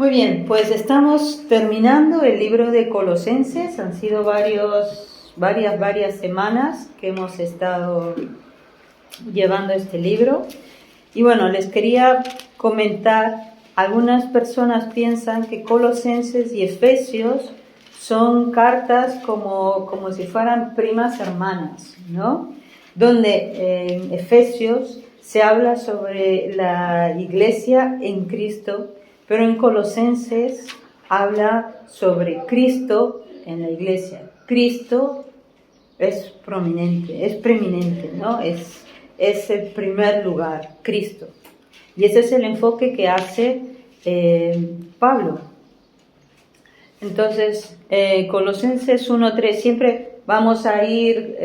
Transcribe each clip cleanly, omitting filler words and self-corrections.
Muy bien, pues estamos terminando el libro de Colosenses. Han sido varias semanas que hemos estado llevando este libro. Y bueno, les quería comentar, algunas personas piensan que Colosenses y Efesios son cartas como si fueran primas hermanas, ¿no? Donde en Efesios se habla sobre la iglesia en Cristo, pero en Colosenses habla sobre Cristo en la iglesia. Cristo es preeminente, ¿no? Es el primer lugar, Cristo. Y ese es el enfoque que hace Pablo. Entonces, Colosenses 1:3, siempre vamos a ir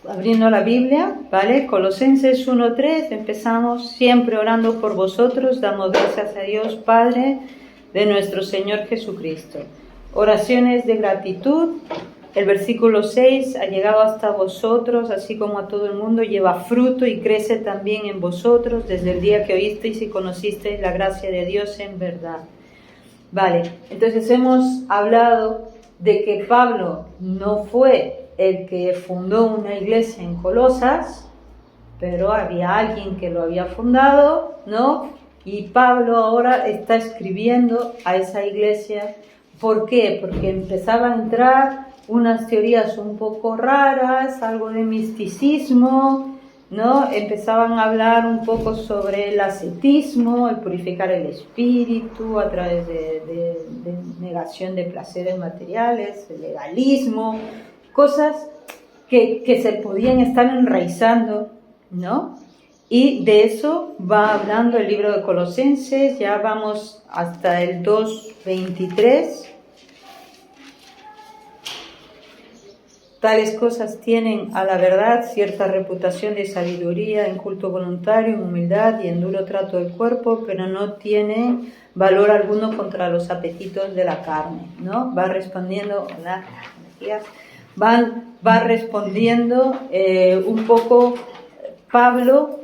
abriendo la Biblia, ¿vale? Colosenses 1:3, empezamos siempre orando por vosotros, damos gracias a Dios Padre de nuestro Señor Jesucristo. Oraciones de gratitud. El versículo 6, ha llegado hasta vosotros, así como a todo el mundo, lleva fruto y crece también en vosotros desde el día que oísteis y conocisteis la gracia de Dios en verdad. Vale, entonces hemos hablado de que Pablo no fue el que fundó una iglesia en Colosas, pero había alguien que lo había fundado, ¿no? Y Pablo ahora está escribiendo a esa iglesia. ¿Por qué? Porque empezaba a entrar unas teorías un poco raras, algo de misticismo, ¿no? Empezaban a hablar un poco sobre el ascetismo, el purificar el espíritu a través de negación de placeres materiales, el legalismo, cosas que se podían estar enraizando, ¿no? Y de eso va hablando el libro de Colosenses. Ya vamos hasta el 2:23. Tales cosas tienen a la verdad cierta reputación de sabiduría en culto voluntario, en humildad y en duro trato del cuerpo, pero no tienen valor alguno contra los apetitos de la carne, ¿no? Va respondiendo, va respondiendo un poco Pablo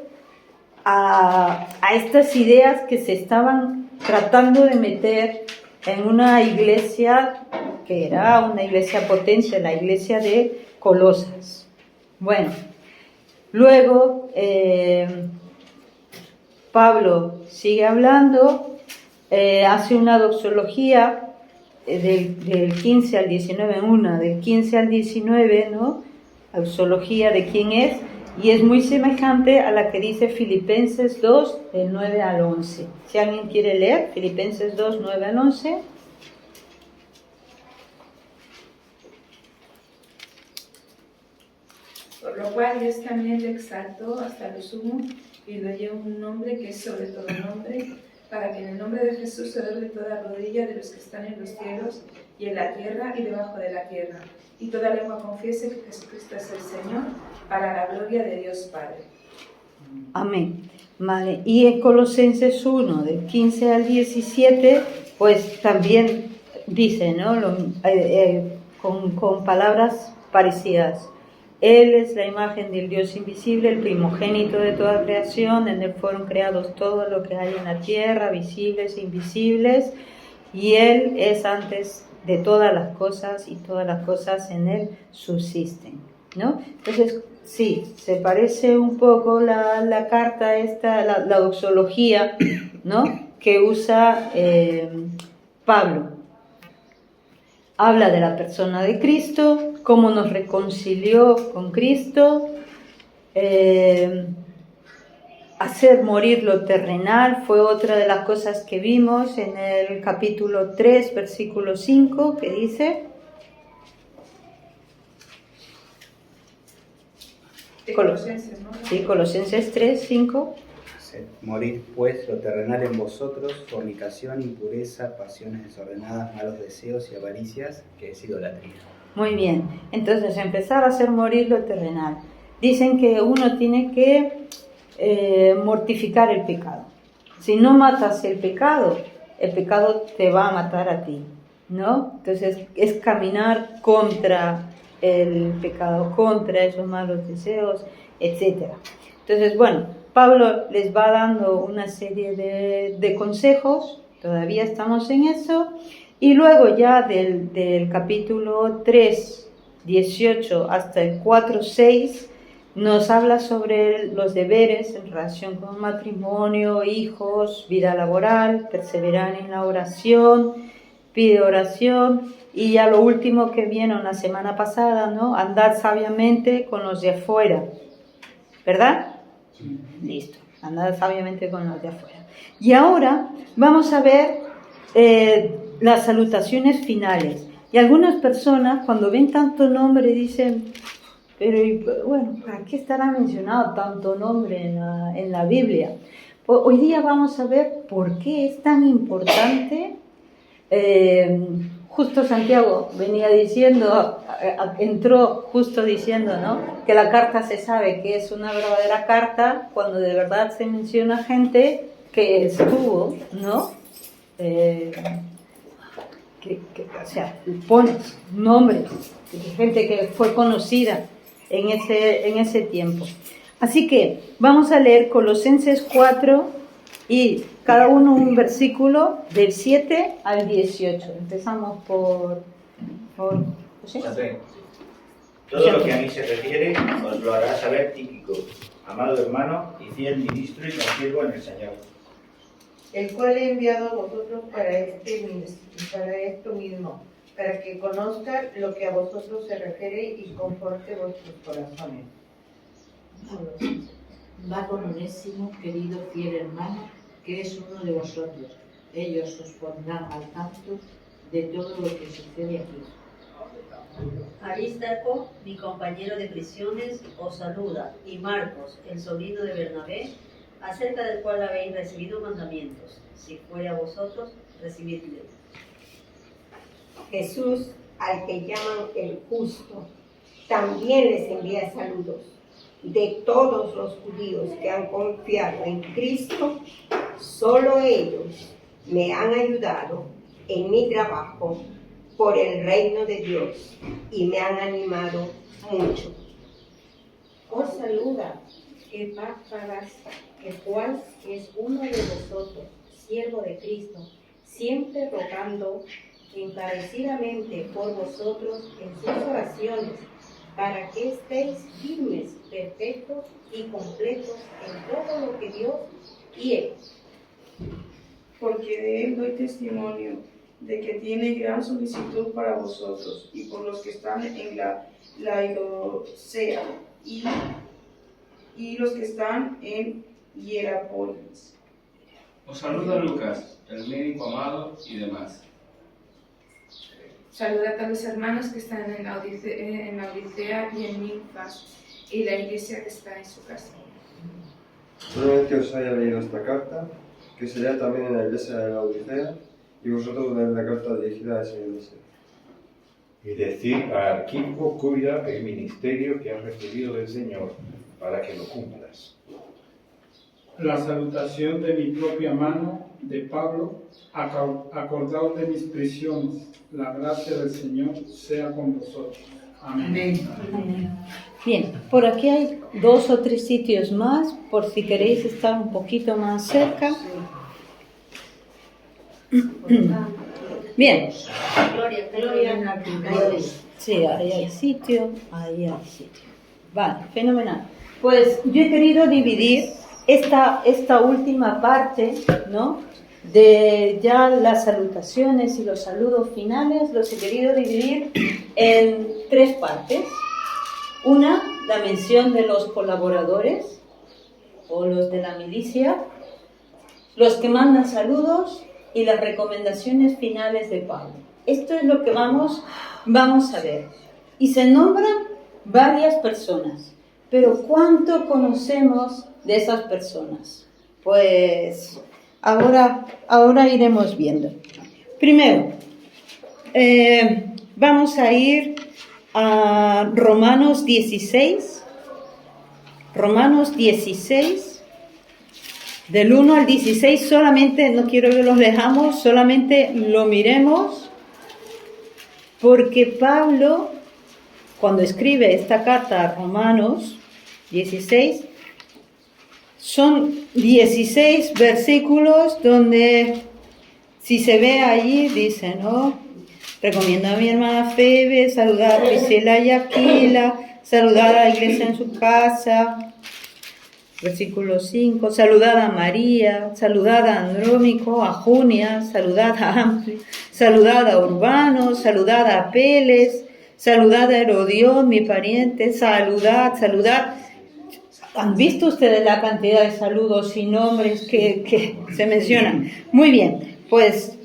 a estas ideas que se estaban tratando de meter en una iglesia que era una iglesia potencia, la iglesia de Colosas. Bueno, luego Pablo sigue hablando, hace una doxología del 15 al 19, del 15 al 19, ¿no? Doxología de quién es, y es muy semejante a la que dice Filipenses 2, del 9 al 11. Si alguien quiere leer, Filipenses 2, 9 al 11. Por lo cual Dios también le exaltó hasta lo sumo y le dio un nombre que es sobre todo nombre, para que en el nombre de Jesús se doble toda rodilla de los que están en los cielos y en la tierra y debajo de la tierra, y toda lengua confiese que Jesucristo es el Señor, para la gloria de Dios Padre. Amén. Vale. Y en Colosenses 1, del 15 al 17, pues también dice, ¿no? Con palabras parecidas. Él es la imagen del Dios invisible, el primogénito de toda creación. En él fueron creados todo lo que hay en la tierra, visibles e invisibles, y Él es antes de todas las cosas, y todas las cosas en Él subsisten, ¿no? Entonces, sí, se parece un poco la carta esta, la doxología, ¿no? Que usa Pablo. Habla de la persona de Cristo, cómo nos reconcilió con Cristo, hacer morir lo terrenal fue otra de las cosas que vimos en el capítulo 3, versículo 5, que dice... Colosenses, ¿no? Sí, Colosenses 3, 5. Morid pues lo terrenal en vosotros, fornicación, impureza, pasiones desordenadas, malos deseos y avaricias, que es idolatría. Muy bien, entonces empezar a hacer morir lo terrenal. Dicen que uno tiene que mortificar el pecado. Si no matas el pecado te va a matar a ti, ¿no? Entonces es caminar contra el pecado, contra esos malos deseos, etc. Entonces, bueno, Pablo les va dando una serie de consejos, Todavía estamos en eso. Y luego ya del capítulo 3, 18 hasta el 4, 6, nos habla sobre los deberes en relación con matrimonio, hijos, vida laboral, perseverar en la oración, pide oración. Y ya lo último que vino la semana pasada, ¿no? Andad sabiamente con los de afuera. ¿Verdad? Listo. Andad sabiamente con los de afuera. Y ahora vamos a ver las salutaciones finales. Y algunas personas, cuando ven tanto nombre, dicen, pero bueno, ¿para qué estará mencionado tanto nombre en la Biblia? Pues hoy día vamos a ver por qué es tan importante. Justo Santiago venía diciendo, entró justo diciendo, ¿no?, que la carta se sabe que es una verdadera carta cuando de verdad se menciona gente que estuvo, ¿no? O sea, pones nombres de gente que fue conocida en ese tiempo. Así que vamos a leer Colosenses 4 y cada uno un versículo del 7 al 18. Empezamos por ¿José? Todo lo que a mí se refiere os lo hará saber Tíquico, amado hermano y fiel ministro y consiervo en el Señor, el cual he enviado a vosotros para esto mismo, para que conozca lo que a vosotros se refiere y conforte vuestros corazones. Va con Onésimo, querido fiel hermano, que es uno de vosotros. Ellos os pondrán al tanto de todo lo que sucede aquí. Aristarco, mi compañero de prisiones, os saluda, y Marcos, el sobrino de Bernabé, acerca del cual habéis recibido mandamientos. Si fuere a vosotros, recibidle. Jesús, al que llaman el justo, también les envía saludos. De todos los judíos que han confiado en Cristo, solo ellos me han ayudado en mi trabajo por el reino de Dios y me han animado mucho. Os saluda Epafras, el cual es uno de vosotros, siervo de Cristo, siempre rogando encarecidamente por vosotros en sus oraciones, para que estéis firmes, perfectos y completos en todo lo que Dios quiere. Porque de él doy testimonio de que tiene gran solicitud para vosotros y por los que están en la Laodicea y los que están en Hierápolis. Os saluda Lucas, el médico amado y demás. Saludad a los hermanos que están en la Odisea y en Ninfas y la iglesia que está en su casa. Solamente os haya leído esta carta, que se lea también en la iglesia de la Odisea, y vosotros leed la carta dirigida a esa iglesia. Y decir a Arquipo, cuida el ministerio que has recibido del Señor, para que lo cumplas. La salutación de mi propia mano, de Pablo, acordaos de mis prisiones. La gracia del Señor sea con vosotros. Amén. Amén. Bien, por aquí hay 2 o 3 sitios más, por si queréis estar un poquito más cerca. Bien. Gloria. Sí, ahí hay sitio, Vale, fenomenal. Pues yo he querido dividir esta última parte, ¿no?, de ya las salutaciones y los saludos finales, los he querido dividir en 3 partes. Una, la mención de los colaboradores o los de la milicia, los que mandan saludos y las recomendaciones finales de Pablo. Esto es lo que vamos a ver. Y se nombran varias personas, pero ¿cuánto conocemos de esas personas? Pues ahora iremos viendo. Primero, vamos a ir a Romanos 16, del 1 al 16, solamente, no quiero que los leamos, solamente lo miremos, porque Pablo, cuando escribe esta carta a Romanos 16, son 16 versículos donde Si se ve allí, dice, ¿no? Recomiendo a mi hermana Febe, saludar a Priscila y Aquila, saludar a la iglesia en su casa. Versículo 5, saludad a María, saludad a Andrónico, a Junia, saludad a Ampli, saludad a Urbano, saludad a Apeles, saludad a Herodión, mi pariente, saludad. ¿Han visto ustedes la cantidad de saludos y nombres que se mencionan? Muy bien, pues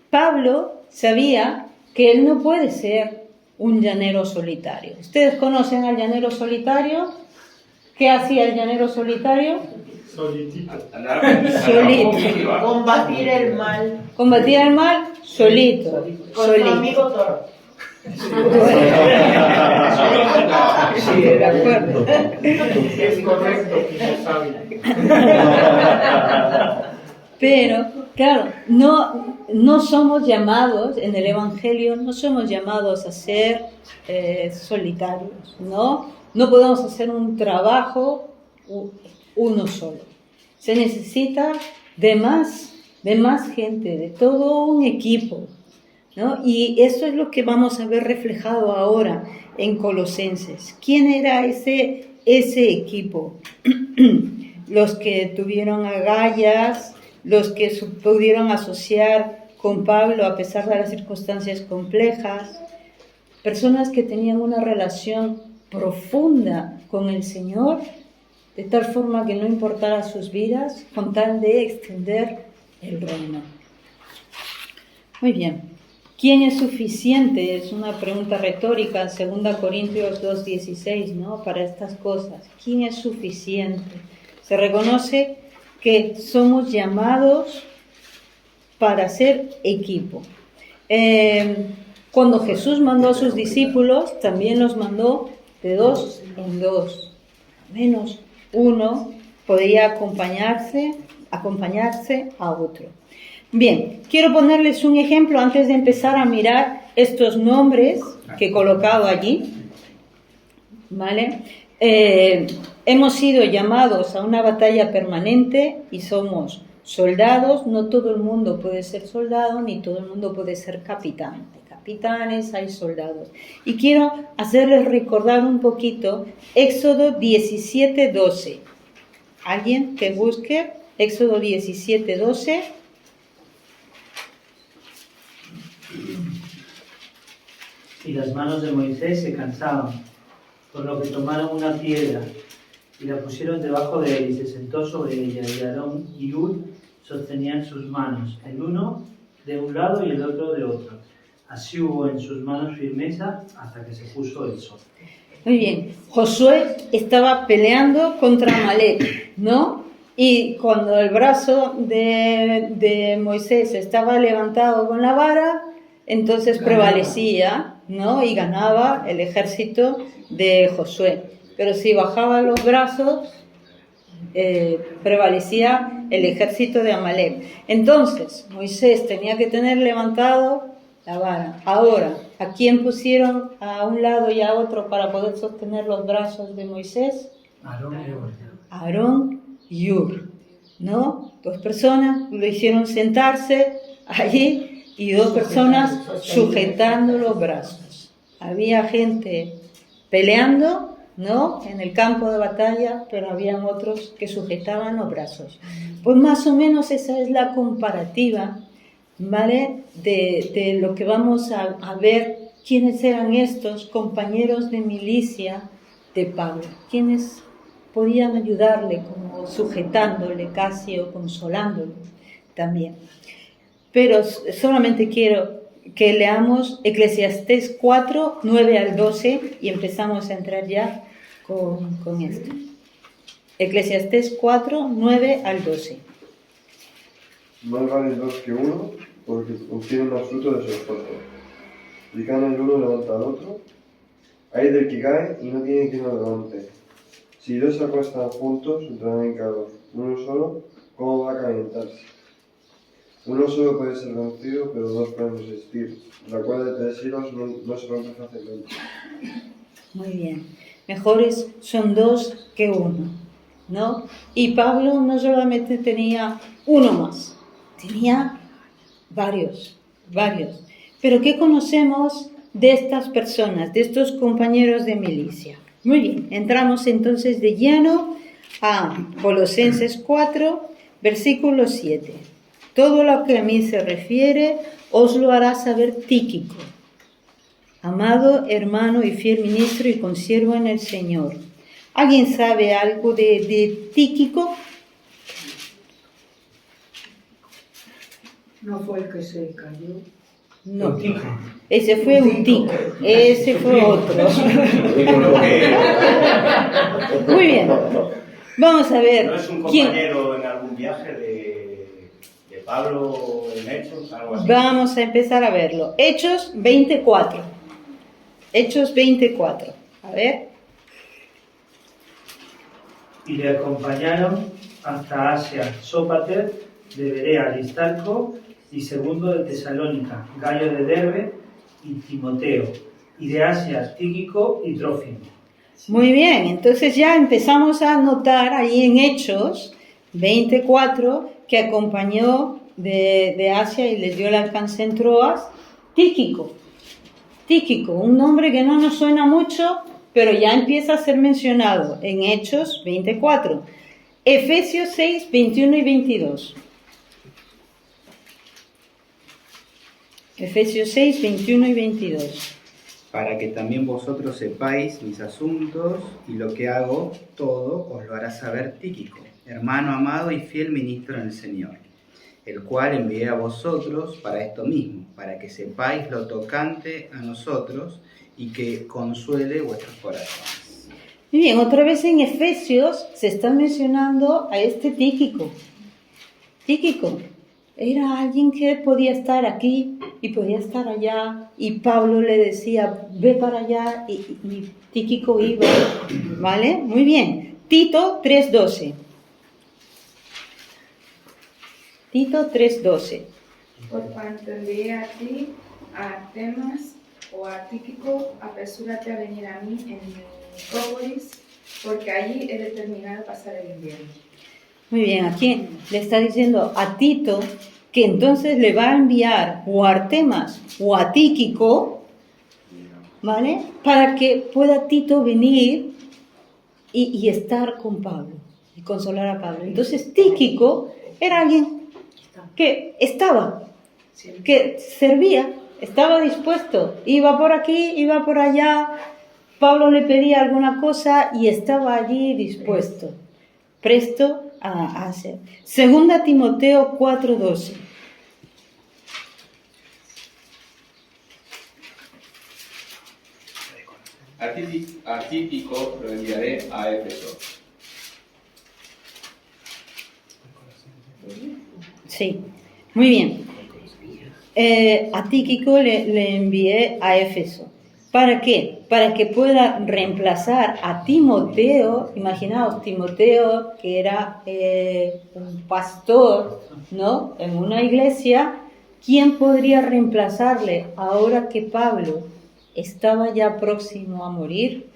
Pablo sabía que él no puede ser un llanero solitario. ¿Ustedes conocen al llanero solitario? ¿Qué hacía el llanero solitario? Solitito. Solito. Combatir el mal. Combatir el mal solito. Con su amigo Thor. Sí, de acuerdo. Es correcto, que no sabe. Pero, claro, no somos llamados, en el Evangelio, no somos llamados a ser solitarios, ¿no? No podemos hacer un trabajo uno solo. Se necesita de más gente, de todo un equipo, ¿no? Y eso es lo que vamos a ver reflejado ahora en Colosenses. ¿Quién era ese equipo? Los que tuvieron agallas, los que pudieron asociar con Pablo a pesar de las circunstancias complejas, personas que tenían una relación profunda con el Señor, de tal forma que no importara sus vidas, con tal de extender el reino. Muy bien. ¿Quién es suficiente? Es una pregunta retórica, 2 Corintios 2:16, ¿no? Para estas cosas. ¿Quién es suficiente? Se reconoce que somos llamados para ser equipo. Cuando Jesús mandó a sus discípulos, también los mandó de 2 en 2. Al menos uno podía acompañarse a otro. Bien, quiero ponerles un ejemplo antes de empezar a mirar estos nombres que he colocado allí. ¿Vale? Hemos sido llamados a una batalla permanente y somos soldados. No todo el mundo puede ser soldado, ni todo el mundo puede ser capitán. Hay capitanes, hay soldados. Y quiero hacerles recordar un poquito Éxodo 17:12. ¿Alguien que busque Éxodo 17:12? Y las manos de Moisés se cansaban, por lo que tomaron una piedra y la pusieron debajo de él y se sentó sobre ella, y Aarón y Hur sostenían sus manos, el uno de un lado y el otro de otro. Así hubo en sus manos firmeza hasta que se puso el sol. Muy bien, Josué estaba peleando contra Amalek, ¿no? Y cuando el brazo de Moisés estaba levantado con la vara, entonces prevalecía, ¿no? Y ganaba el ejército de Josué. Pero si bajaba los brazos, prevalecía el ejército de Amalek. Entonces, Moisés tenía que tener levantado la vara. Ahora, ¿a quién pusieron a un lado y a otro para poder sostener los brazos de Moisés? Aarón y Hur, ¿no? 2 personas lo hicieron sentarse allí y 2 personas sujetando los brazos. Había gente peleando, ¿no? En el campo de batalla, pero habían otros que sujetaban los brazos. Pues más o menos esa es la comparativa, ¿vale? De lo que vamos a ver, quiénes eran estos compañeros de milicia de Pablo, quiénes podían ayudarle, como sujetándole casi o consolándole también. Pero solamente quiero que leamos Eclesiastés 4, 9 al 12 y empezamos a entrar ya con esto. Eclesiastés 4, 9 al 12. Más valen 2 que 1, porque obtienen más fruto de su esfuerzo. Si cae el uno, levanta al otro. Hay del que cae y no tiene quien lo levante. Si 2 se acuestan juntos, entrarán en calor. Uno solo, ¿cómo va a calentarse? Uno solo puede ser vencido, pero 2 pueden resistir. La cuerda de 3 hilos no se rompe fácilmente. Muy bien. Mejores son 2 que 1, ¿no? Y Pablo no solamente tenía uno más, Tenía varios. Pero ¿qué conocemos de estas personas, de estos compañeros de milicia? Muy bien, entramos entonces de lleno a Colosenses 4, versículo 7. Todo lo que a mí se refiere os lo hará saber Tíquico, amado hermano y fiel ministro y consiervo en el Señor. ¿Alguien sabe algo de Tíquico? ¿No fue el que se cayó? No, ese fue un tico, ese fue otro. Muy bien, vamos a ver. ¿No es un compañero en algún viaje de Pablo en Hechos, algo así? Vamos a empezar a verlo. Hechos 24. Hechos 24. A ver. Y le acompañaron hasta Asia, Sópater, de Berea, Aristarco, y segundo de Tesalónica, Gayo de Derbe y Timoteo, y de Asia, Tíquico y Trófimo. Muy bien, entonces ya empezamos a notar ahí en Hechos 24 que acompañó de Asia y les dio el alcance en Troas Tíquico, un nombre que no nos suena mucho, pero ya empieza a ser mencionado en Hechos 24. Efesios 6, 21 y 22. Efesios 6, 21 y 22. Para que también vosotros sepáis mis asuntos y lo que hago, todo os lo hará saber Tíquico, hermano amado y fiel ministro en el Señor, el cual envié a vosotros para esto mismo, para que sepáis lo tocante a nosotros y que consuele vuestros corazones. Muy bien, otra vez en Efesios se está mencionando a este Tíquico. Tíquico era alguien que podía estar aquí y podía estar allá, y Pablo le decía, ve para allá, y Tíquico iba, ¿vale? Muy bien. Tito 3:12. Tito 3:12. Por cuanto envié a ti, a Artemas o a Tíquico, apresúrate a venir a mí en Nicópolis, porque allí he determinado pasar el invierno. Muy bien, aquí le está diciendo a Tito que entonces le va a enviar o a Artemas o a Tíquico, ¿vale? Para que pueda Tito venir y estar con Pablo y consolar a Pablo. Entonces Tíquico era alguien que estaba, que servía, estaba dispuesto, iba por aquí, iba por allá, Pablo le pedía alguna cosa y estaba allí dispuesto, presto a hacer. Segunda Timoteo 4:12. A Tíquico lo enviaré a Éfeso. Sí, muy bien. A Tíquico le envié a Éfeso. ¿Para qué? Para que pueda reemplazar a Timoteo. Imaginaos, Timoteo, que era un pastor, ¿no?, en una iglesia. ¿Quién podría reemplazarle ahora que Pablo estaba ya próximo a morir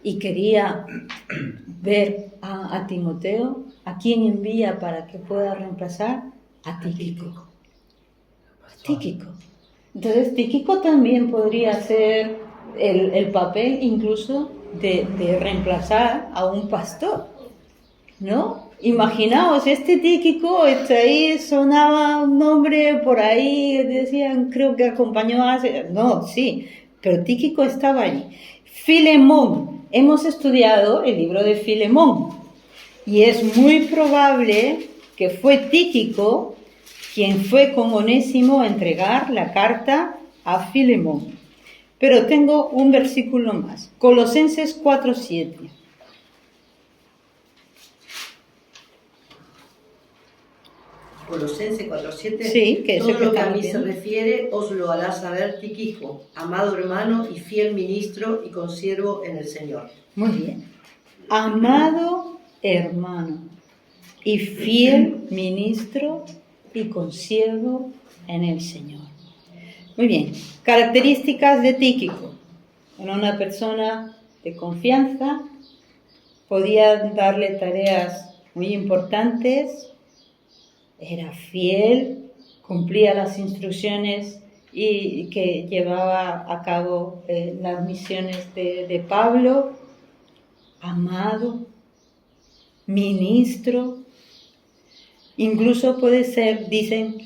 y quería ver a Timoteo? ¿A quién envía para que pueda reemplazar? A Tíquico. Tíquico. Entonces Tíquico también podría hacer el papel incluso de reemplazar a un pastor, ¿no? Imaginaos, este Tíquico está ahí, sonaba un nombre por ahí, decían, creo que acompañó a... No, sí, pero Tíquico estaba allí. Filemón, hemos estudiado el libro de Filemón y es muy probable que fue Tíquico quien fue con Onésimo a entregar la carta a Filemón. Pero tengo un versículo más, Colosenses 4:7. Colosenses 4:7. Sí, que todo lo que a mí bien. se refiere os lo hará saber Tíquico, amado hermano y fiel ministro y consiervo en el Señor. Muy bien. Amado hermano y fiel ministro y consiervo en el Señor. Muy bien. Características de Tíquico. Era una persona de confianza, podía darle tareas muy importantes, era fiel, cumplía las instrucciones y que llevaba a cabo las misiones de Pablo, amado, ministro. Incluso puede ser, dicen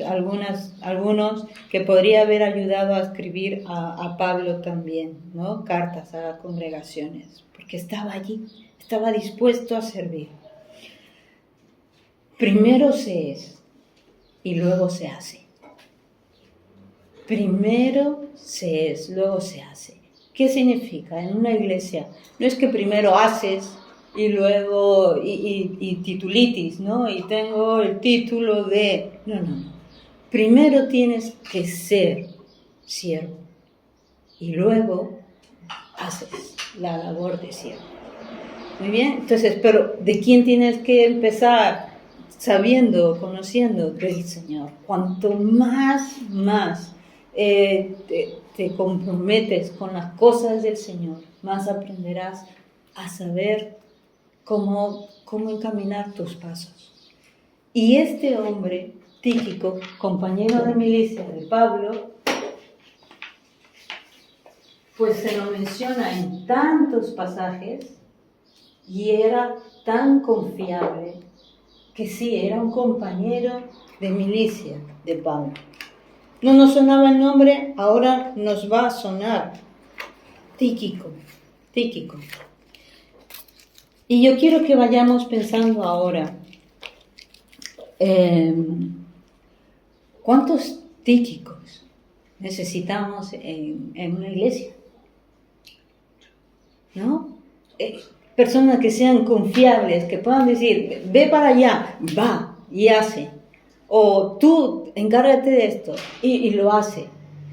algunos, que podría haber ayudado a escribir a Pablo también, ¿no? Cartas a congregaciones, porque estaba allí, estaba dispuesto a servir. Primero se es y luego se hace. Primero se es, luego se hace. ¿Qué significa? En una iglesia no es que primero haces y luego y titulitis, ¿no? Y tengo el título de... No. Primero tienes que ser siervo y luego haces la labor de siervo. Muy bien, entonces, pero ¿de quién tienes que empezar? Sabiendo, conociendo del Señor. Cuanto más te comprometes con las cosas del Señor, más aprenderás a saber cómo encaminar tus pasos. Y este hombre, Tíquico, compañero de milicia de Pablo, pues se lo menciona en tantos pasajes y era tan confiable que sí, era un compañero de milicia de Pablo. No nos sonaba el nombre, ahora nos va a sonar. Tíquico. Y yo quiero que vayamos pensando ahora, ¿cuántos Tíquicos necesitamos en una iglesia? ¿No? Personas que sean confiables, que puedan decir, ve para allá, va y hace. O tú encárgate de esto y lo hace.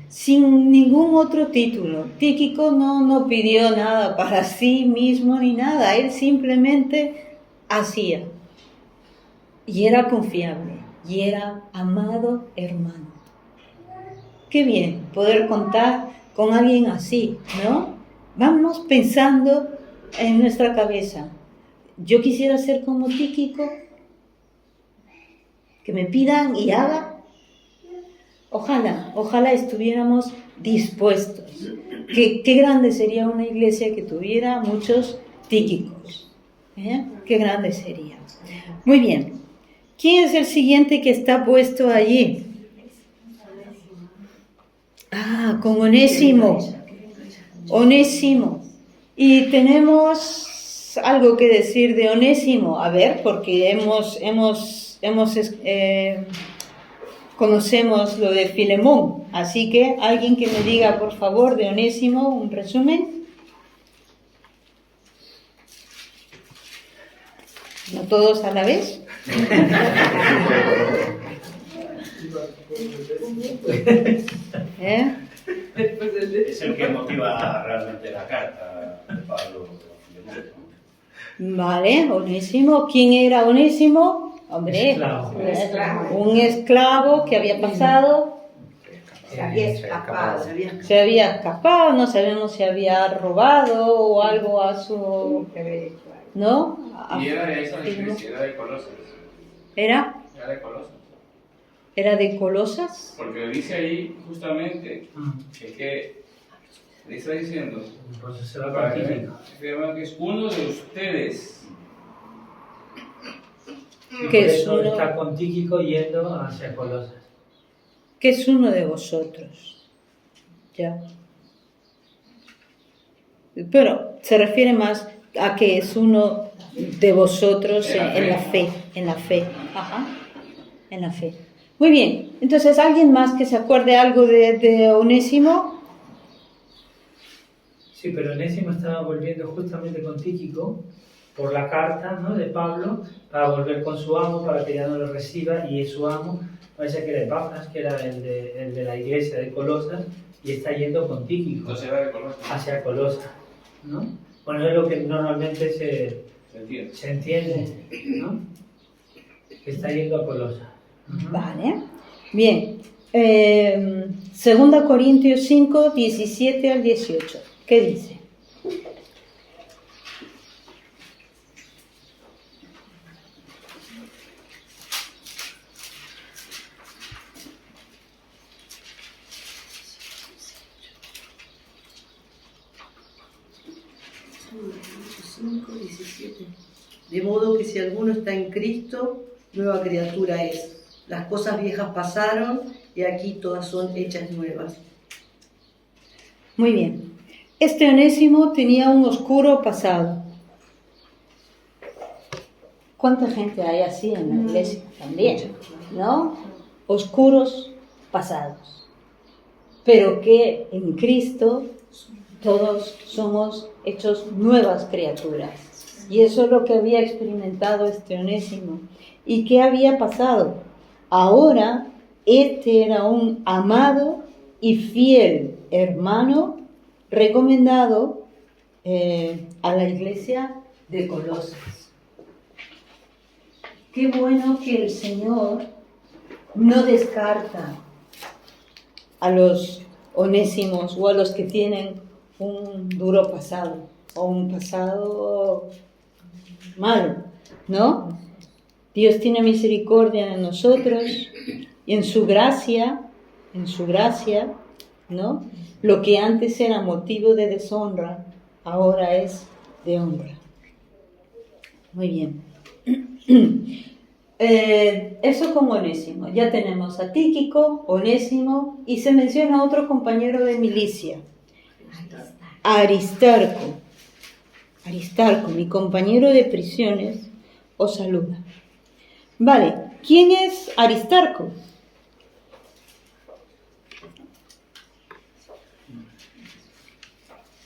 Sin ningún otro título. Tíquico no pidió nada para sí mismo ni nada. Él simplemente hacía. Y era confiable. Y era amado hermano. Qué bien poder contar con alguien así, ¿no? Vamos pensando en nuestra cabeza. Yo quisiera ser como Tíquico, que me pidan y haga. Ojalá estuviéramos dispuestos. Qué grande sería una iglesia que tuviera muchos Tíquicos. Qué grande sería. Muy bien. ¿Quién es el siguiente que está puesto allí? Con Onésimo. Y tenemos algo que decir de Onésimo. A ver, porque conocemos lo de Filemón. Así que alguien que me diga, por favor, de Onésimo, un resumen. ¿No todos a la vez? Es el que motiva realmente la carta de Pablo. Vale, Onésimo. ¿Quién era Onésimo? Hombre, un esclavo que había pasado. Se había escapado, no sabemos si había robado o algo a su... ¿No? Y era de esa iglesia, era de Colosas. ¿Era? Era de Colosas. ¿Era de Colosas? Porque dice ahí justamente que le está diciendo que es uno de ustedes. Que es uno, está con Tíquico yendo hacia Colosas. Que es uno de vosotros. Ya. Pero se refiere más a que es uno de vosotros en la fe. Ajá. En la fe. Muy bien. Entonces, ¿alguien más que se acuerde algo de Onésimo? Sí, pero Onésimo estaba volviendo justamente con Tíquico por la carta, ¿no?, de Pablo, para volver con su amo, para que ya no lo reciba, y su amo parece que era Epafras, que era el de la iglesia de Colosas, y está yendo con Tíquico. Entonces era de Colosas. Hacia Colosas, ¿no? Bueno, es lo que normalmente se entiende, ¿no? Que está yendo a Colosas. Vale. Bien. 2 Corintios 5, 17 al 18. ¿Qué dice? 5:17. De modo que si alguno está en Cristo, nueva criatura es. Las cosas viejas pasaron y aquí todas son hechas nuevas. Muy bien. Este Onésimo tenía un oscuro pasado. ¿Cuánta gente hay así en la iglesia también? ¿No? Oscuros pasados. Pero que en Cristo todos somos hechos nuevas criaturas. Y eso es lo que había experimentado este Onésimo. ¿Y qué había pasado? Ahora, este era un amado y fiel hermano recomendado a la iglesia de Colosas. Qué bueno que el Señor no descarta a los onésimos o a los que tienen un duro pasado o un pasado malo, ¿no? Dios tiene misericordia de nosotros y en su gracia, ¿no? Lo que antes era motivo de deshonra, ahora es de honra. Muy bien. Eso con Onésimo. Ya tenemos a Tíquico, Onésimo y se menciona otro compañero de milicia, Aristarco. Aristarco, mi compañero de prisiones, os saluda. Vale, ¿quién es Aristarco?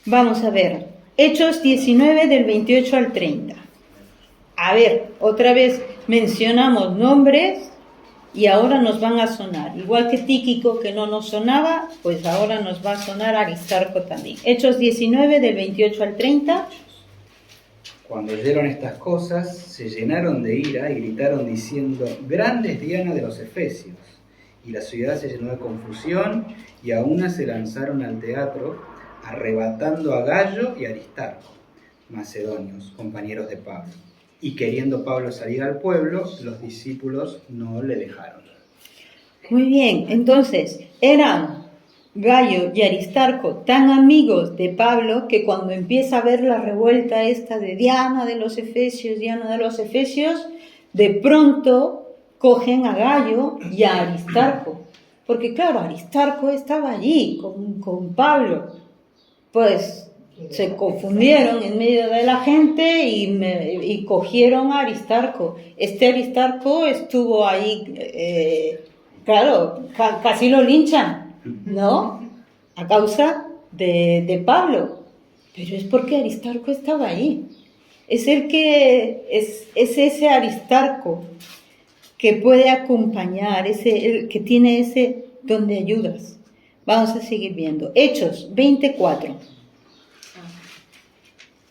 Vamos a ver, Hechos 19 del 28 al 30. A ver, otra vez mencionamos nombres y ahora nos van a sonar. Igual que Tíquico que no nos sonaba, pues ahora nos va a sonar Aristarco también. Hechos 19 del 28 al 30. Cuando oyeron estas cosas, se llenaron de ira y gritaron diciendo: grande es Diana de los Efesios. Y la ciudad se llenó de confusión y a una se lanzaron al teatro, arrebatando a Gallo y Aristarco, macedonios, compañeros de Pablo. Y queriendo Pablo salir al pueblo, los discípulos no le dejaron. Muy bien, entonces eran Gallo y Aristarco tan amigos de Pablo que cuando empieza a ver la revuelta esta de Diana de los Efesios, de pronto cogen a Gallo y a Aristarco. Porque claro, Aristarco estaba allí con Pablo. Pues se confundieron en medio de la gente y cogieron a Aristarco. Este Aristarco estuvo ahí, claro, casi lo linchan, ¿no? A causa de Pablo. Pero es porque Aristarco estaba ahí. Es ese Aristarco que puede acompañar, el que tiene ese don de ayudas. Vamos a seguir viendo. Hechos 24.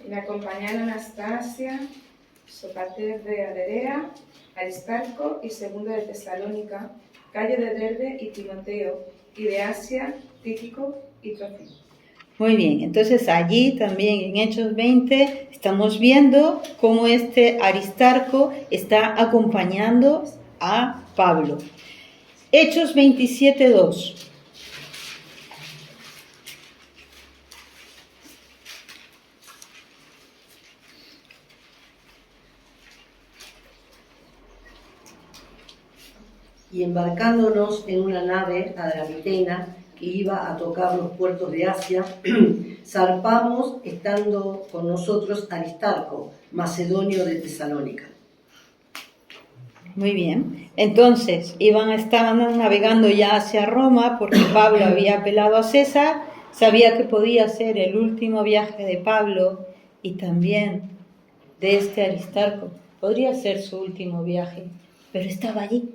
Le acompañaron Anastasia, Sopater de Berea, Aristarco y Segundo de Tesalónica, Gallo de Derbe y Timoteo, y de Asia, Tíquico y Trófimo. Muy bien, entonces allí también en Hechos 20 estamos viendo cómo este Aristarco está acompañando a Pablo. Hechos 27:2. Y embarcándonos en una nave adramitena que iba a tocar los puertos de Asia, zarpamos estando con nosotros Aristarco, macedonio de Tesalónica. Muy bien, entonces estaban navegando ya hacia Roma porque Pablo había apelado a César, sabía que podía ser el último viaje de Pablo y también de este Aristarco, podría ser su último viaje, pero estaba allí.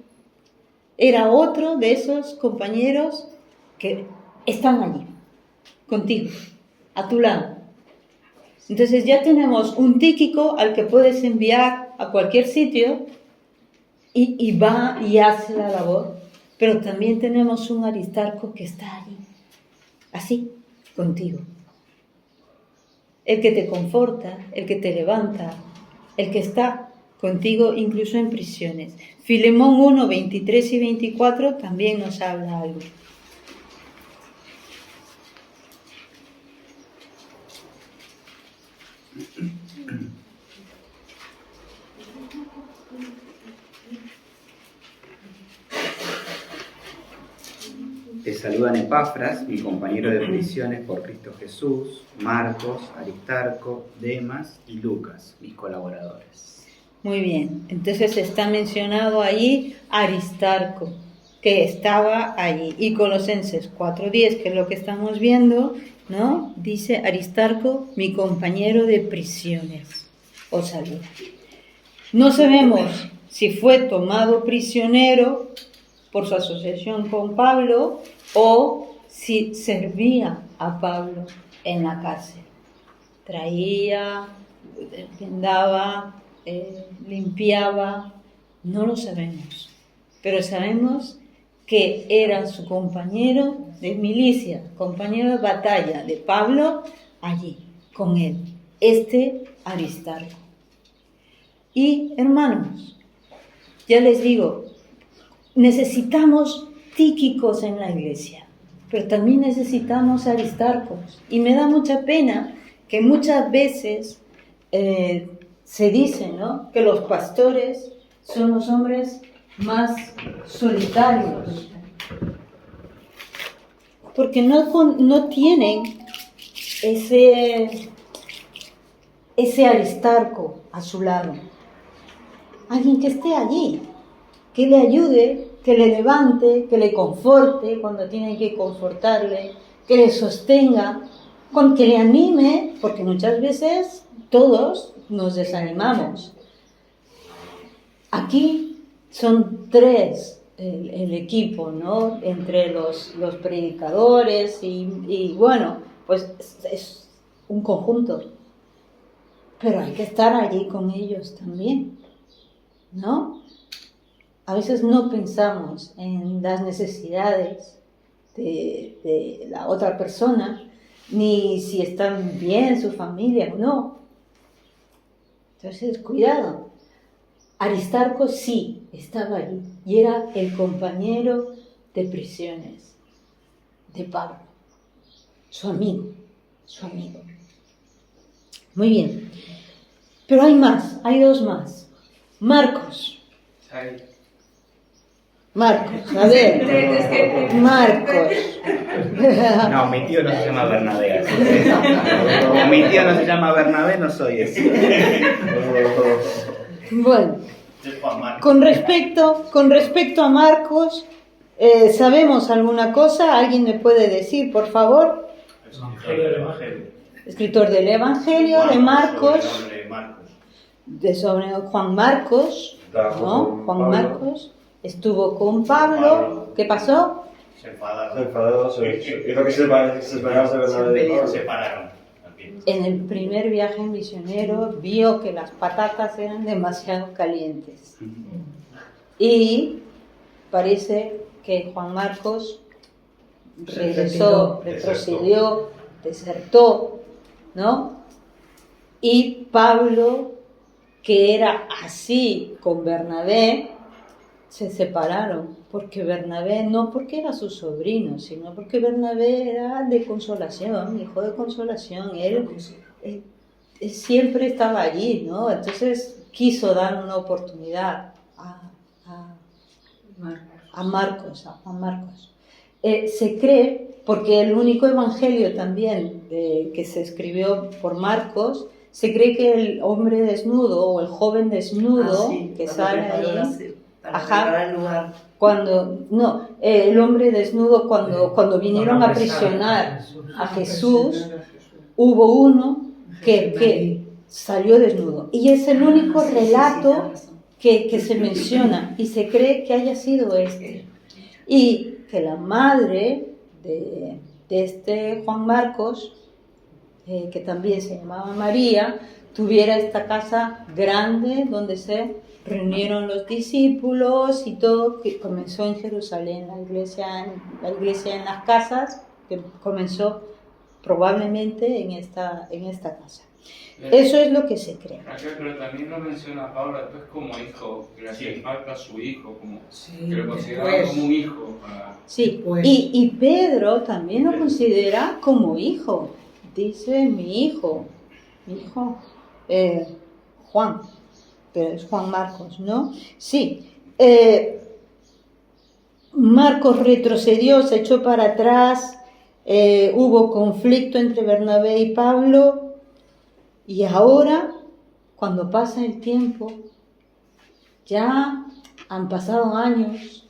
Era otro de esos compañeros que están allí, contigo, a tu lado. Entonces ya tenemos un Tíquico al que puedes enviar a cualquier sitio y va y hace la labor, pero también tenemos un Aristarco que está allí, así, contigo. El que te conforta, el que te levanta, el que está contigo incluso en prisiones. Filemón 1, 23 y 24 también nos habla algo. saludan Epafras, mi compañero de prisiones por Cristo Jesús, Marcos, Aristarco, Demas y Lucas, mis colaboradores. Muy bien, entonces está mencionado ahí Aristarco, que estaba allí. Y Colosenses 4:10, que es lo que estamos viendo, ¿no? Dice Aristarco, mi compañero de prisiones, os saluda. No sabemos si fue tomado prisionero por su asociación con Pablo o si servía a Pablo en la cárcel. Traía, vendaba, limpiaba, no lo sabemos, pero sabemos que era su compañero de milicia, compañero de batalla de Pablo allí, con él, Aristarco. Y hermanos, ya les digo, necesitamos Tíquicos en la iglesia, pero también necesitamos Aristarcos. Y me da mucha pena que muchas veces se dice, ¿no?, que los pastores son los hombres más solitarios, porque no tienen ese Aristarco a su lado. Alguien que esté allí, que le ayude, que le levante, que le conforte cuando tiene que confortarle, que le sostenga, que le anime, porque muchas veces todos nos desanimamos. Aquí son tres el equipo, ¿no?, entre los predicadores y bueno, pues es un conjunto. Pero hay que estar allí con ellos también, ¿no? A veces no pensamos en las necesidades de la otra persona, ni si están bien su familia, no. Entonces, cuidado. Aristarco sí estaba allí y era el compañero de prisiones de Pablo, su amigo. Muy bien. Pero hay más, hay dos más. Marcos, a ver, Marcos. No, mi tío no se llama Bernabé, así que como mi tío no se llama Bernabé, no soy ese. Bueno, con respecto a Marcos, ¿sabemos alguna cosa? ¿Alguien me puede decir, por favor? Escritor del Evangelio de Marcos, sobre Juan Marcos, ¿no? Juan Marcos estuvo con Pablo. ¿Qué pasó? Se enfadó, hizo que se separaron. En el primer viaje misionero vio que las patatas eran demasiado calientes. Y parece que Juan Marcos retrocedió, desertó, ¿no? Y Pablo, que era así con Bernabé, se separaron, porque Bernabé, no porque era su sobrino, sino porque Bernabé era de consolación, hijo de consolación, él siempre estaba allí, ¿no? Entonces quiso dar una oportunidad a Juan Marcos. Se cree, porque el único evangelio también que se escribió por Marcos, se cree que el hombre desnudo o el joven desnudo que sale allí, el hombre desnudo cuando vinieron a aprisionar a Jesús, hubo uno que salió desnudo. Y es el único relato que se menciona y se cree que haya sido este. Y que la madre de este Juan Marcos, que también se llamaba María, tuviera esta casa grande donde se reunieron los discípulos y todo, que comenzó en Jerusalén, la iglesia en las casas, que comenzó probablemente en esta casa. Eso es lo que se cree. Pero también lo menciona Pablo después como hijo, que le hacía falta a su hijo, que lo consideraba como un hijo. Sí, y Pedro también lo considera como hijo. Dice mi hijo, Juan, pero es Juan Marcos, ¿no? Sí. Marcos retrocedió, se echó para atrás, hubo conflicto entre Bernabé y Pablo, y ahora, cuando pasa el tiempo, ya han pasado años,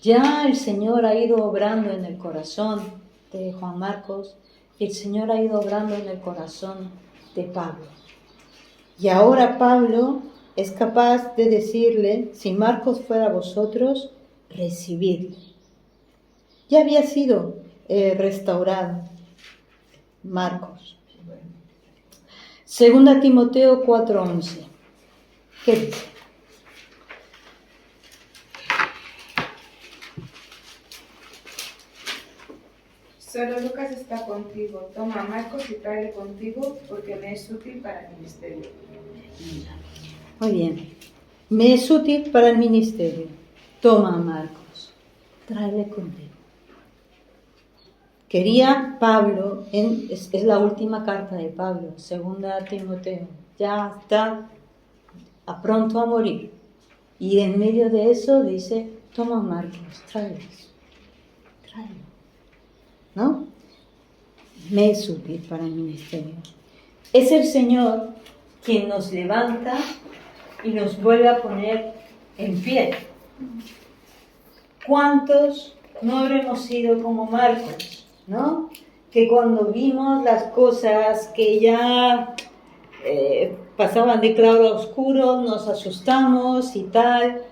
ya el Señor ha ido obrando en el corazón de Juan Marcos, el Señor ha ido obrando en el corazón de Pablo. Y ahora Pablo es capaz de decirle, si Marcos fuera vosotros, recibidle. Ya había sido restaurado Marcos. 2 Timoteo 4:11. ¿Qué dice? Solo Lucas está contigo. Toma a Marcos y tráele contigo porque me es útil para el ministerio. Muy bien. Me es útil para el ministerio. Toma a Marcos. Tráele contigo. Quería Pablo, es la última carta de Pablo, 2 Timoteo. Ya está a pronto a morir. Y en medio de eso dice, toma a Marcos, tráelo. ¿No? Me es útil para el ministerio. Es el Señor quien nos levanta y nos vuelve a poner en pie. ¿Cuántos no habremos sido como Marcos, ¿no? Que cuando vimos las cosas que ya pasaban de claro a oscuro, nos asustamos y tal.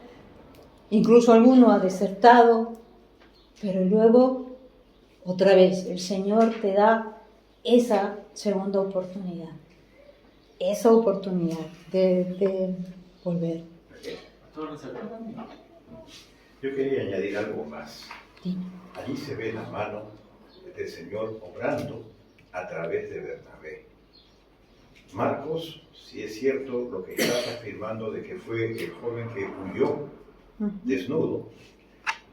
Incluso alguno ha desertado, pero luego otra vez, el Señor te da esa segunda oportunidad, de volver. Yo quería añadir algo más. Sí. Allí se ve la mano del Señor obrando a través de Bernabé. Marcos, si es cierto lo que estás afirmando de que fue el joven que huyó desnudo,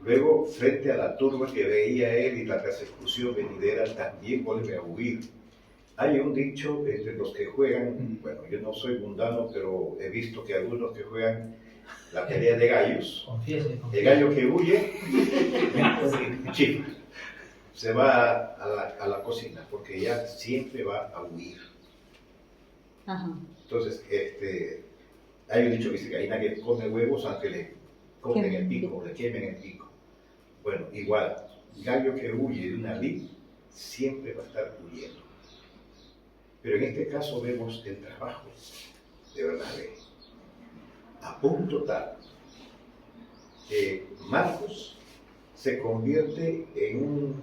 luego, frente a la turba que veía él y la persecución venidera, también vuelve a huir. Hay un dicho entre los que juegan, bueno, yo no soy mundano, pero he visto que algunos que juegan la pelea de gallos, el gallo que huye, chifa, se va a la cocina, porque ya siempre va a huir. Ajá. Entonces, hay un dicho que dice, gallina que come huevos aunque le corten el pico, le quemen el pico. Bueno, igual, gallo que huye de una vid siempre va a estar huyendo. Pero en este caso vemos el trabajo de Bernabé. A punto tal que Marcos se convierte en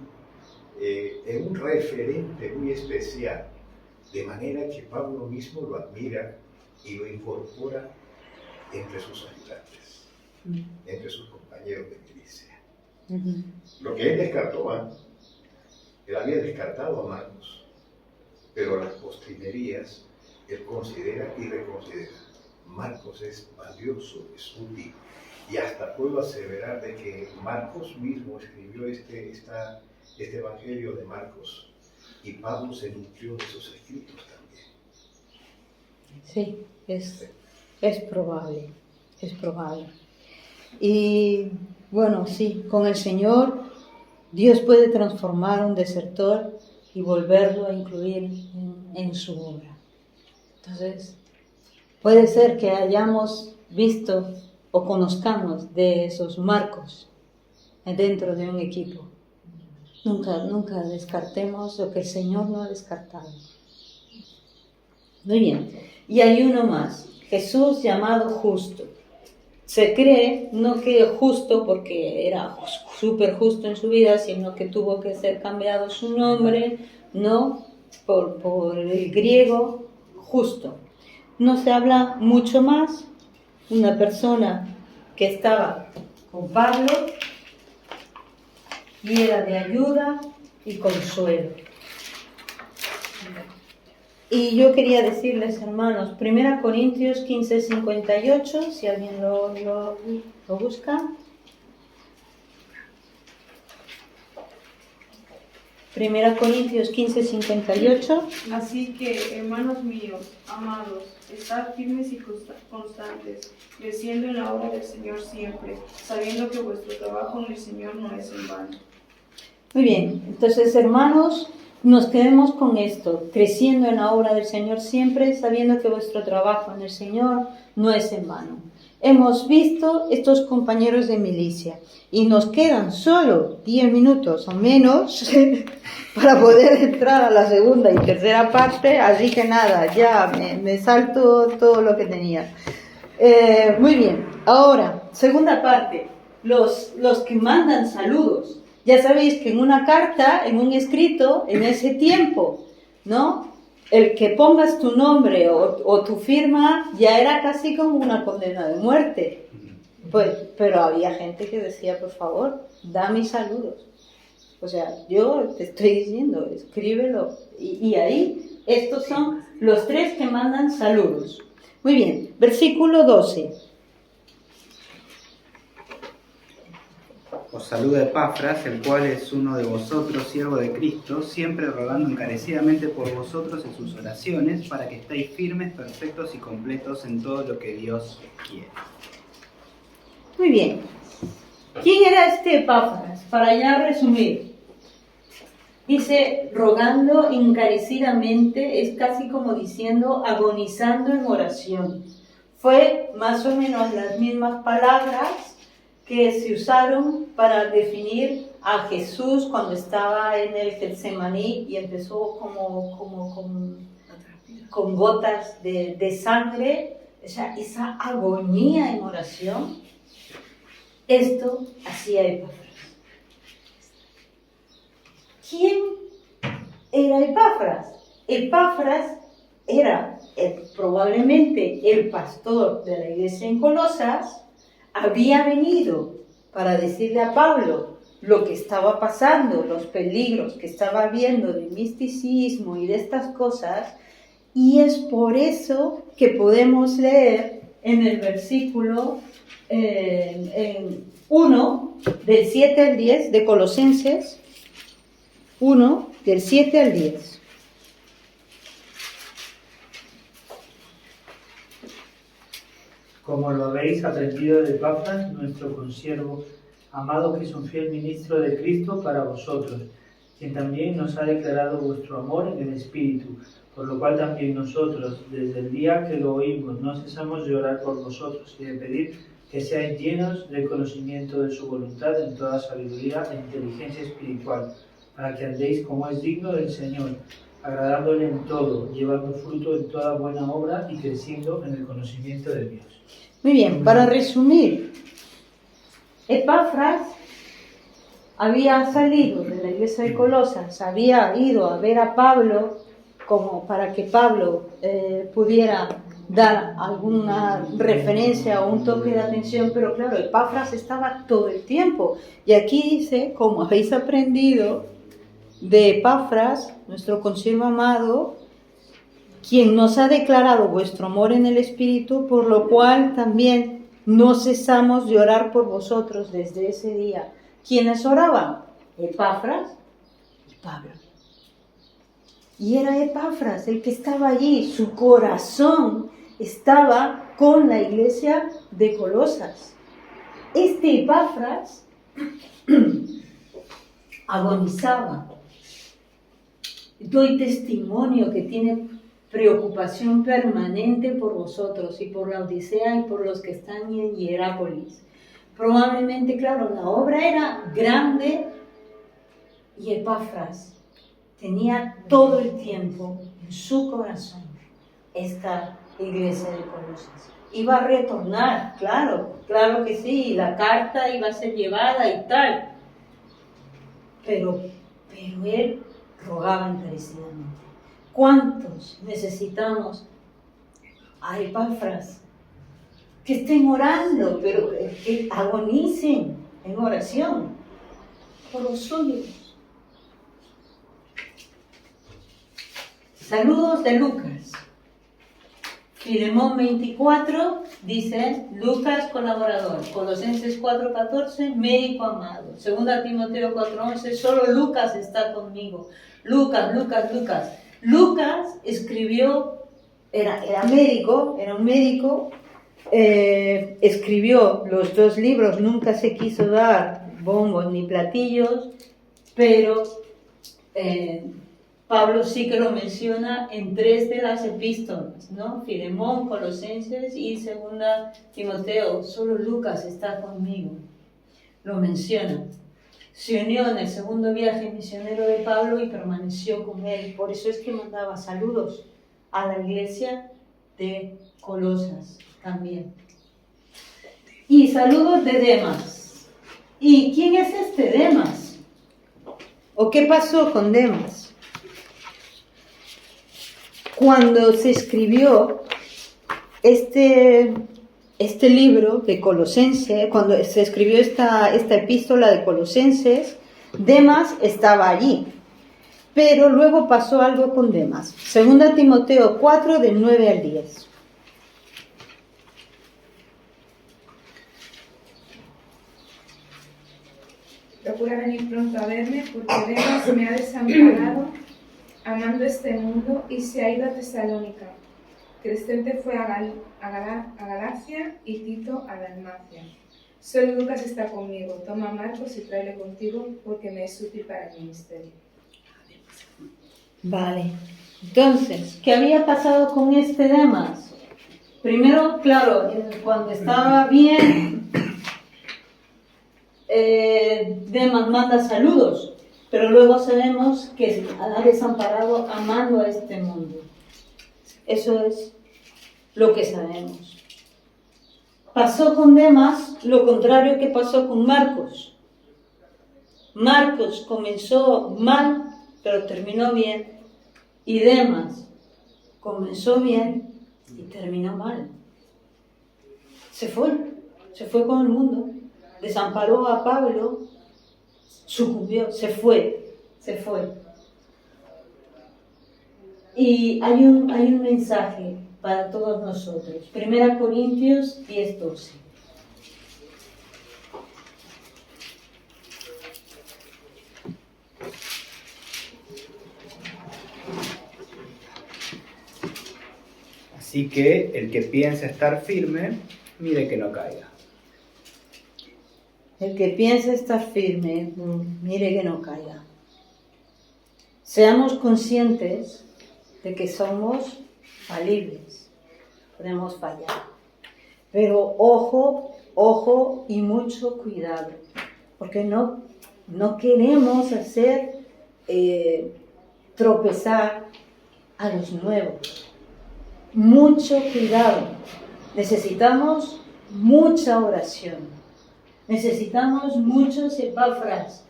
un referente muy especial, de manera que Pablo mismo lo admira y lo incorpora entre sus ayudantes, entre sus compañeros de milicia. Lo que él descartó antes, él había descartado a Marcos, pero las postrimerías él considera y reconsidera. Marcos es valioso, es útil, y hasta puedo aseverar de que Marcos mismo escribió este evangelio de Marcos, y Pablo se nutrió de sus escritos también. Sí, es probable. Y bueno, sí, con el Señor Dios puede transformar a un desertor y volverlo a incluir en su obra. Entonces, puede ser que hayamos visto o conozcamos de esos Marcos dentro de un equipo. Nunca descartemos lo que el Señor no ha descartado. Muy bien. Y hay uno más, Jesús llamado justo. Se cree, no que justo porque era súper justo en su vida, sino que tuvo que ser cambiado su nombre, ¿no? Por el griego justo. No se habla mucho más. Una persona que estaba con Pablo y era de ayuda y consuelo. Y yo quería decirles, hermanos, 1 Corintios 15:58, si alguien lo busca. 1 Corintios 15, 58. Así que, hermanos míos, amados, estad firmes y constantes, creciendo en la obra del Señor siempre, sabiendo que vuestro trabajo en el Señor no es en vano. Muy bien, entonces hermanos, nos quedemos con esto, creciendo en la obra del Señor siempre, sabiendo que vuestro trabajo en el Señor no es en vano. Hemos visto estos compañeros de milicia y nos quedan solo 10 minutos o menos para poder entrar a la segunda y tercera parte, así que nada, ya me salto todo lo que tenía. Muy bien, ahora, segunda parte, los que mandan saludos. Ya sabéis que en una carta, en un escrito, en ese tiempo, ¿no? El que pongas tu nombre o tu firma ya era casi como una condena de muerte. Pues, pero había gente que decía, por favor, da mis saludos. O sea, yo te estoy diciendo, escríbelo. Y ahí, estos son los 3 que mandan saludos. Muy bien, versículo 12. Os saluda Epafras, el cual es uno de vosotros, siervo de Cristo, siempre rogando encarecidamente por vosotros en sus oraciones, para que estéis firmes, perfectos y completos en todo lo que Dios quiere. Muy bien. ¿Quién era este Epafras? Para ya resumir. Dice, rogando encarecidamente, es casi como diciendo, agonizando en oración. Fue más o menos las mismas palabras que se usaron para definir a Jesús cuando estaba en el Getsemaní y empezó con gotas de sangre, o sea, esa agonía en oración. Esto hacía Epafras. ¿Quién era Epafras? Epafras era probablemente el pastor de la iglesia en Colosas. Había venido para decirle a Pablo lo que estaba pasando, los peligros que estaba viendo del misticismo y de estas cosas, y es por eso que podemos leer en el versículo 1, del 7 al 10, de Colosenses 1, del 7 al 10. Como lo habéis aprendido de Epafras, nuestro consiervo, amado, que es un fiel ministro de Cristo para vosotros, quien también nos ha declarado vuestro amor en el Espíritu, por lo cual también nosotros, desde el día que lo oímos, no cesamos de orar por vosotros y de pedir que seáis llenos del conocimiento de su voluntad en toda sabiduría e inteligencia espiritual, para que andéis como es digno del Señor, agradándole en todo, llevando fruto en toda buena obra y creciendo en el conocimiento de Dios. Muy bien, para resumir, Epafras había salido de la iglesia de Colosas, había ido a ver a Pablo como para que Pablo pudiera dar alguna referencia o un toque de atención, pero claro, Epafras estaba todo el tiempo. Y aquí dice, como habéis aprendido de Epafras, nuestro consiervo amado, quien nos ha declarado vuestro amor en el Espíritu, por lo cual también no cesamos de orar por vosotros desde ese día. ¿Quiénes oraban? Epafras y Pablo. Y era Epafras el que estaba allí, su corazón estaba con la iglesia de Colosas. Este Epafras agonizaba. Doy testimonio que tiene preocupación permanente por vosotros y por la Odisea y por los que están en Hierápolis. Probablemente, claro, la obra era grande y Epafras tenía todo el tiempo en su corazón esta iglesia de Colosas. Iba a retornar, claro que sí, la carta iba a ser llevada y tal, pero él rogaba encarecidamente. ¿Cuántos necesitamos a Epafras que estén orando, pero que agonicen en oración por los suyos? Saludos de Lucas, Filemón 24 dice, Lucas colaborador. Colosenses 4:14, médico amado. 2 Timoteo 4:11, solo Lucas está conmigo. Lucas. Lucas escribió, era un médico, escribió los 2 libros, nunca se quiso dar bombos ni platillos, pero Pablo sí que lo menciona en 3 de las epístolas, ¿no? Filemón, Colosenses y 2 Timoteo. Solo Lucas está conmigo. Lo menciona. Se unió en el segundo viaje misionero de Pablo y permaneció con él. Por eso es que mandaba saludos a la iglesia de Colosas también. Y saludos de Demas. ¿Y quién es este Demas? ¿O qué pasó con Demas? Cuando se escribió este libro de Colosenses, cuando se escribió esta epístola de Colosenses, Demas estaba allí. Pero luego pasó algo con Demas. 2 Timoteo 4, del 9 al 10. Procura venir pronto a verme, porque Demas me ha desamparado amando este mundo y se ha ido a Tesalónica. Crescente fue a Galacia y Tito a Dalmacia. Solo Lucas está conmigo. Toma a Marcos y tráele contigo, porque me es útil para el ministerio. Vale. Entonces, ¿qué había pasado con este Demas? Primero, claro, cuando estaba bien, Demas manda saludos, pero luego sabemos que ha desamparado amando a este mundo. Eso es lo que sabemos. Pasó con Demas lo contrario que pasó con Marcos. Marcos comenzó mal, pero terminó bien. Y Demas comenzó bien y terminó mal. Se fue con el mundo. Desamparó a Pablo, sucumbió, se fue. Y hay un mensaje para todos nosotros. 1 Corintios 10:12. Así que el que piensa estar firme, mire que no caiga. El que piensa estar firme, mire que no caiga. Seamos conscientes de que somos falibles, podemos fallar. Pero ojo y mucho cuidado, porque no queremos hacer tropezar a los nuevos. Mucho cuidado. Necesitamos mucha oración. Necesitamos muchos Epafras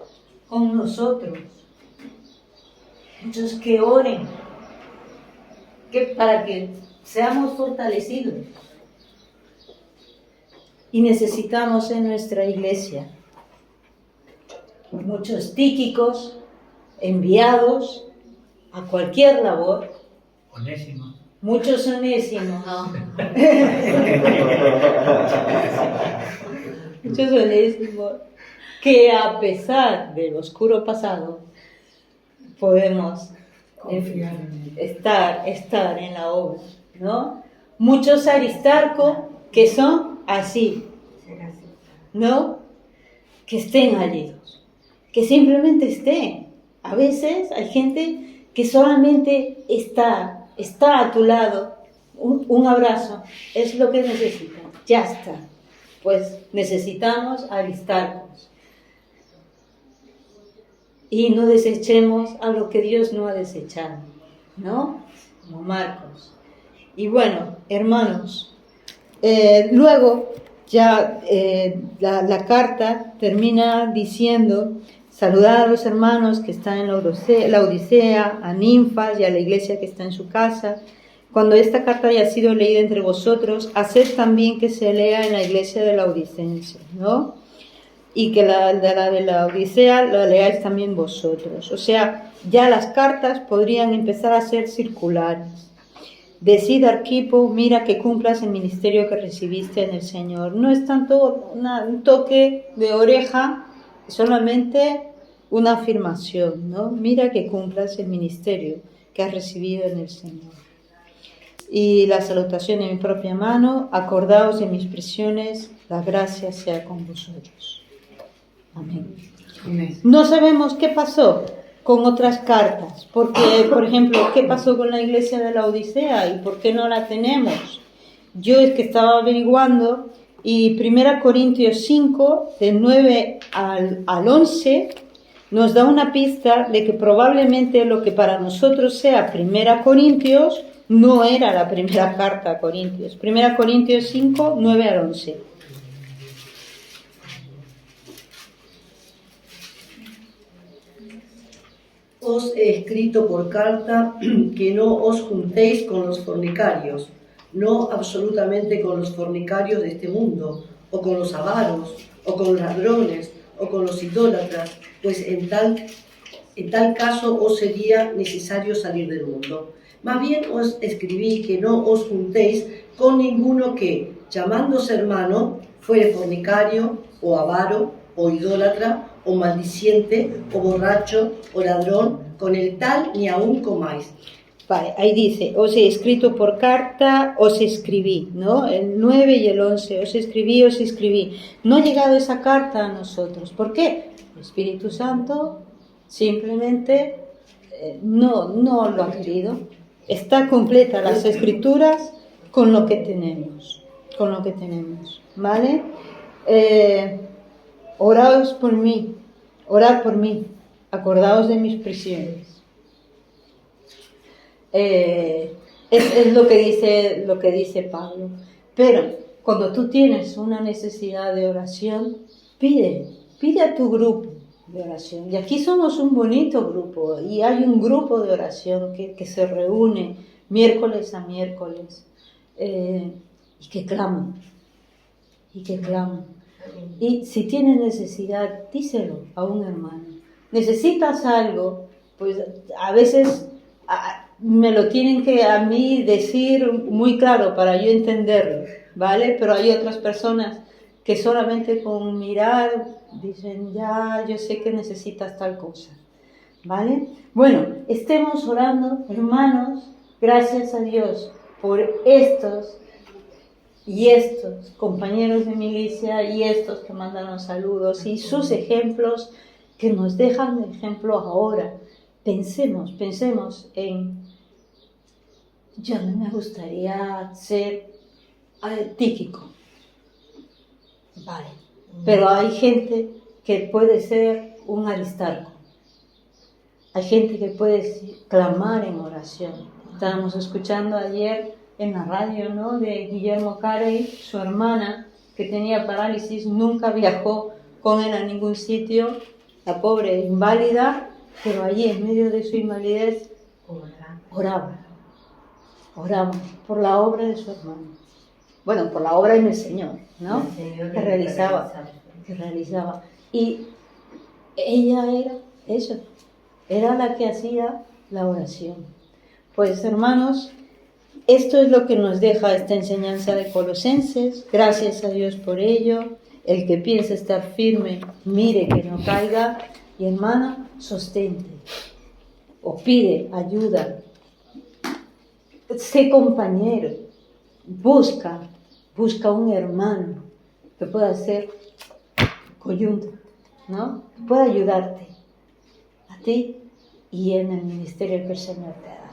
con nosotros. Muchos que oren para que seamos fortalecidos. Y necesitamos en nuestra iglesia muchos tíquicos enviados a cualquier labor. Onésimo. Muchos onésimos. Muchos onésimos que a pesar del oscuro pasado podemos estar en la obra, ¿no? Muchos Aristarco que son así, ¿no? Que estén allí, que simplemente estén. A veces hay gente que solamente está a tu lado, un abrazo, es lo que necesitan, ya está. Pues necesitamos Aristarcos. Y no desechemos a lo que Dios no ha desechado, ¿no? Como Marcos. Y bueno, hermanos, luego ya la carta termina diciendo: saludad a los hermanos que están en la Odisea, a Ninfas y a la iglesia que está en su casa. Cuando esta carta haya sido leída entre vosotros, haced también que se lea en la iglesia de la Odicense, ¿no? Y que la de la Odisea la leáis también vosotros. O sea, ya las cartas podrían empezar a ser circulares. Decid, Arquipo, mira que cumplas el ministerio que recibiste en el Señor. No es tanto un toque de oreja, solamente una afirmación, ¿no? Mira que cumplas el ministerio que has recibido en el Señor. Y la salutación en mi propia mano, acordaos de mis prisiones, la gracia sea con vosotros. Amén. No sabemos qué pasó con otras cartas, porque, por ejemplo, ¿qué pasó con la iglesia de la Odisea y por qué no la tenemos? Yo es que estaba averiguando y 1 Corintios 5, del 9 al 11, nos da una pista de que probablemente lo que para nosotros sea 1 Corintios no era la primera carta a Corintios. 1 Corintios 5, 9 al 11. Os he escrito por carta que no os juntéis con los fornicarios, no absolutamente con los fornicarios de este mundo, o con los avaros, o con los ladrones, o con los idólatras, pues en tal caso os sería necesario salir del mundo. Más bien os escribí que no os juntéis con ninguno que, llamándose hermano, fuere fornicario, o avaro, o idólatra, o maldiciente, o borracho, o ladrón, con el tal ni aún comáis. Vale, ahí dice, os he escrito por carta, os escribí, ¿no? El 9 y el 11, os escribí. No ha llegado esa carta a nosotros. ¿Por qué? El Espíritu Santo simplemente no lo ha querido. Está completa las Escrituras con lo que tenemos, ¿vale? Oraos por mí, orad por mí, acordaos de mis prisiones. Es lo que dice Pablo. Pero cuando tú tienes una necesidad de oración, pide a tu grupo de oración. Y aquí somos un bonito grupo y hay un grupo de oración que se reúne miércoles a miércoles y que claman. Y si tienes necesidad, díselo a un hermano. Necesitas algo, pues a veces me lo tienen que a mí decir muy claro para yo entenderlo, ¿vale? Pero hay otras personas que solamente con mirar dicen, ya, yo sé que necesitas tal cosa, ¿vale? Bueno, estemos orando, hermanos, gracias a Dios por estos compañeros de milicia y estos que mandan los saludos y sus ejemplos que nos dejan de ejemplo ahora. Pensemos en, yo a mí me gustaría ser Tíquico, vale, pero hay gente que puede ser un Aristarco, hay gente que puede clamar en oración. Estábamos escuchando ayer en la radio, ¿no?, de Guillermo Carey, su hermana que tenía parálisis, nunca viajó con él a ningún sitio, la pobre inválida, pero allí en medio de su invalidez oraba por la obra de su hermano. Bueno, por la obra en el Señor, ¿no? Que realizaba. Y ella era eso, era la que hacía la oración. Pues hermanos, esto es lo que nos deja esta enseñanza de Colosenses. Gracias a Dios por ello. El que piensa estar firme, mire que no caiga. Y hermana, sostente o pide ayuda. Sé compañero. Busca un hermano que pueda ser coyunto, ¿no? Que pueda ayudarte a ti y en el ministerio que el Señor te da.